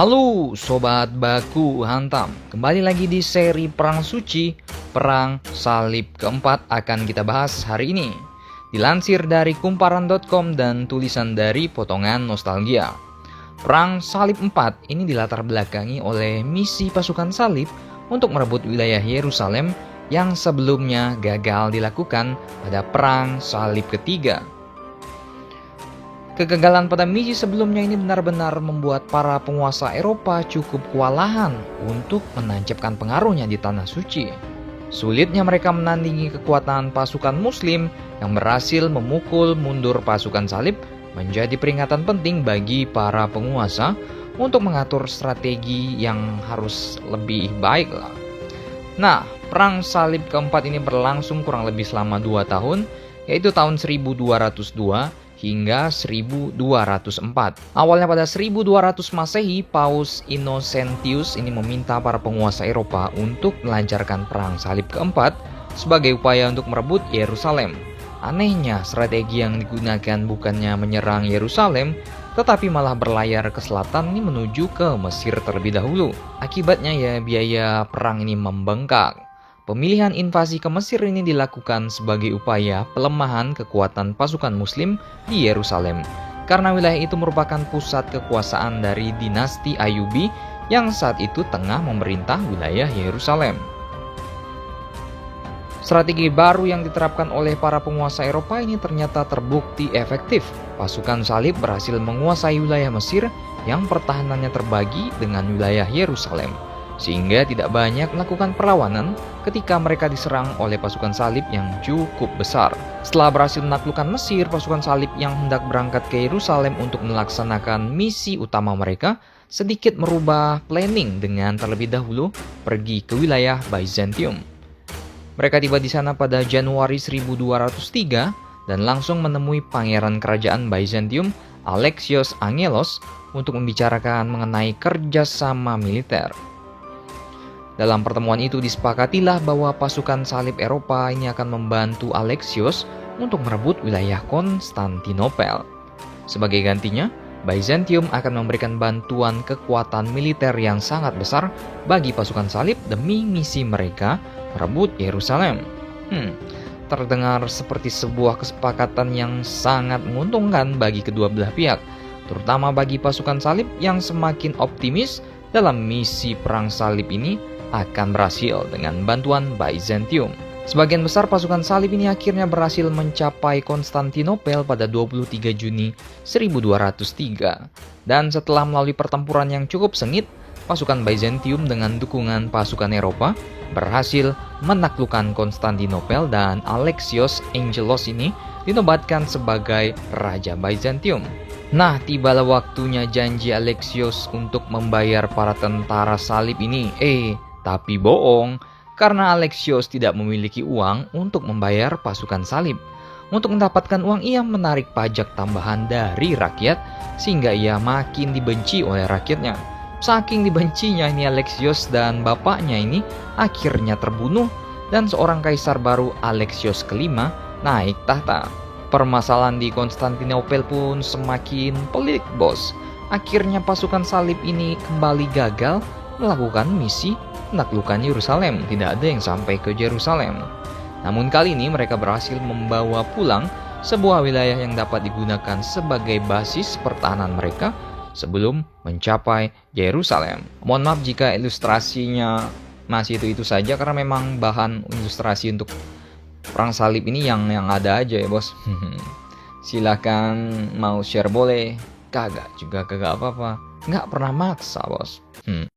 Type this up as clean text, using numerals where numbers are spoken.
Halo Sobat Baku Hantam, kembali lagi di seri Perang Suci, Perang Salib keempat akan kita bahas hari ini. Dilansir dari kumparan.com dan tulisan dari Potongan Nostalgia. Perang Salib 4 ini dilatar belakangi oleh misi pasukan salib untuk merebut wilayah Yerusalem yang sebelumnya gagal dilakukan pada Perang Salib ketiga. Kegagalan pada misi sebelumnya ini benar-benar membuat para penguasa Eropa cukup kewalahan untuk menancapkan pengaruhnya di Tanah Suci. Sulitnya mereka menandingi kekuatan pasukan Muslim yang berhasil memukul mundur pasukan salib menjadi peringatan penting bagi para penguasa untuk mengatur strategi yang harus lebih baik lah. Nah, Perang Salib keempat ini berlangsung kurang lebih selama 2 tahun, yaitu tahun 1202 hingga 1204. Awalnya pada 1200 Masehi, Paus Innocentius ini meminta para penguasa Eropa untuk melancarkan perang salib keempat sebagai upaya untuk merebut Yerusalem. Anehnya, strategi yang digunakan bukannya menyerang Yerusalem, tetapi malah berlayar ke selatan ini menuju ke Mesir terlebih dahulu. Akibatnya ya biaya perang ini membengkak. Pemilihan invasi ke Mesir ini dilakukan sebagai upaya pelemahan kekuatan pasukan Muslim di Yerusalem, karena wilayah itu merupakan pusat kekuasaan dari dinasti Ayubi yang saat itu tengah memerintah wilayah Yerusalem. Strategi baru yang diterapkan oleh para penguasa Eropa ini ternyata terbukti efektif. Pasukan salib berhasil menguasai wilayah Mesir yang pertahanannya terbagi dengan wilayah Yerusalem, sehingga tidak banyak melakukan perlawanan ketika mereka diserang oleh pasukan salib yang cukup besar. Setelah berhasil menaklukkan Mesir, pasukan salib yang hendak berangkat ke Yerusalem untuk melaksanakan misi utama mereka sedikit merubah planning dengan terlebih dahulu pergi ke wilayah Byzantium. Mereka tiba di sana pada Januari 1203 dan langsung menemui pangeran kerajaan Byzantium, Alexios Angelos, untuk membicarakan mengenai kerjasama militer. Dalam pertemuan itu disepakatilah bahwa pasukan salib Eropa ini akan membantu Alexios untuk merebut wilayah Konstantinopel. Sebagai gantinya, Byzantium akan memberikan bantuan kekuatan militer yang sangat besar bagi pasukan salib demi misi mereka merebut Yerusalem. Terdengar seperti sebuah kesepakatan yang sangat menguntungkan bagi kedua belah pihak, terutama bagi pasukan salib yang semakin optimis dalam misi perang salib ini akan berhasil dengan bantuan Byzantium. Sebagian besar pasukan salib ini akhirnya berhasil mencapai Konstantinopel pada 23 Juni 1203. Dan setelah melalui pertempuran yang cukup sengit, pasukan Byzantium dengan dukungan pasukan Eropa berhasil menaklukkan Konstantinopel dan Alexios Angelos ini dinobatkan sebagai Raja Byzantium. Nah, tibalah waktunya janji Alexios untuk membayar para tentara salib ini. Tapi bohong, karena Alexios tidak memiliki uang untuk membayar pasukan salib. Untuk mendapatkan uang, ia menarik pajak tambahan dari rakyat, sehingga ia makin dibenci oleh rakyatnya. Saking dibencinya ini Alexios dan bapaknya ini akhirnya terbunuh, dan seorang kaisar baru, Alexios kelima, naik tahta. Permasalahan di Konstantinopel pun semakin pelik, bos. Akhirnya pasukan salib ini kembali gagal melakukan misi menaklukkan Yerusalem. Tidak ada yang sampai ke Yerusalem. Namun kali ini mereka berhasil membawa pulang sebuah wilayah yang dapat digunakan sebagai basis pertahanan mereka sebelum mencapai Yerusalem. Mohon maaf jika ilustrasinya masih itu saja, karena memang bahan ilustrasi untuk perang salib ini yang ada aja ya bos. Silakan mau share boleh, kagak juga kagak apa-apa. Nggak pernah maksa bos.